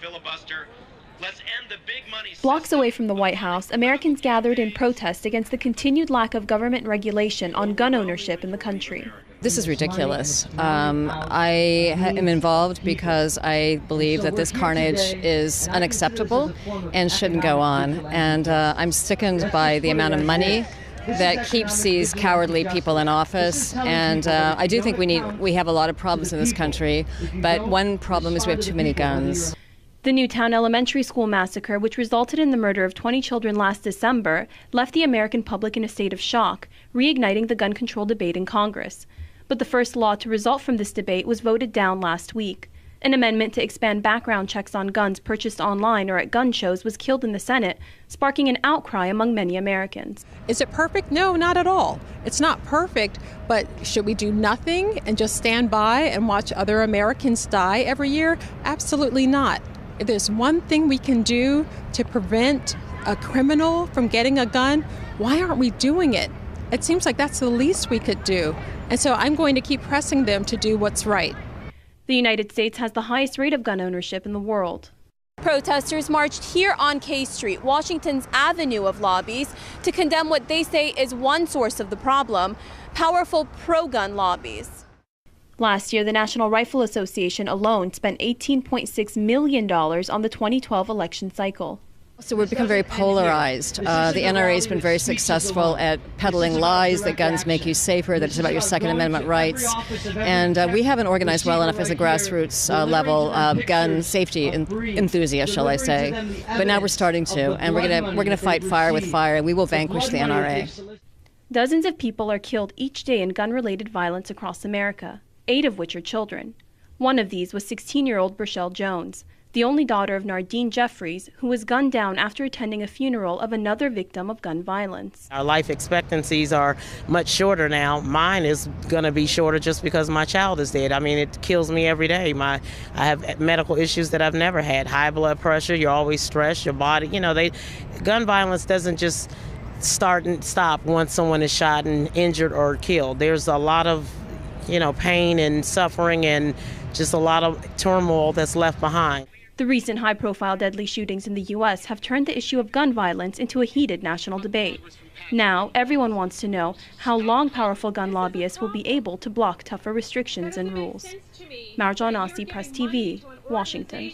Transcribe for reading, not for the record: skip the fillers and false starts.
Filibuster. Let's end the big money. Blocks away from the White House, Americans gathered in protest against the continued lack of government regulation on gun ownership in the country. This is ridiculous. I am involved because I believe that this carnage is unacceptable and shouldn't go on. And I'm sickened by the amount of money that keeps these cowardly people in office. And I do think we have a lot of problems in this country, but one problem is we have too many guns. The Newtown Elementary School massacre, which resulted in the murder of 20 children last December, left the American public in a state of shock, reigniting the gun control debate in Congress. But the first law to result from this debate was voted down last week. An amendment to expand background checks on guns purchased online or at gun shows was killed in the Senate, sparking an outcry among many Americans. Is it perfect? No, not at all. It's not perfect, but should we do nothing and just stand by and watch other Americans die every year? Absolutely not. If there's one thing we can do to prevent a criminal from getting a gun, why aren't we doing it? It seems like that's the least we could do. And so I'm going to keep pressing them to do what's right. The United States has the highest rate of gun ownership in the world. Protesters marched here on K Street, Washington's avenue of lobbies, to condemn what they say is one source of the problem: powerful pro-gun lobbies. Last year, the National Rifle Association alone spent $18.6 million on the 2012 election cycle. So we've become very polarized. The NRA has been very successful at peddling lies that guns make you safer, that it's about your Second Amendment rights. And we haven't organized well enough as a grassroots level gun safety enthusiast, shall I say. But now we're starting to, and we're gonna fight fire with fire, and we will vanquish the NRA. Dozens of people are killed each day in gun-related violence across America, 8 of which are children. One of these was 16-year-old Burchelle Jones, the only daughter of Nardine Jeffries, who was gunned down after attending a funeral of another victim of gun violence. Our life expectancies are much shorter now. Mine is going to be shorter just because my child is dead. I mean, it kills me every day. I have medical issues that I've never had. High blood pressure, you're always stressed, your body, gun violence doesn't just start and stop once someone is shot and injured or killed. There's a lot of pain and suffering and just a lot of turmoil that's left behind. The recent high-profile deadly shootings in the U.S. have turned the issue of gun violence into a heated national debate. Now, everyone wants to know how long powerful gun lobbyists will be able to block tougher restrictions and rules. Marjan Asi, Press TV, Washington.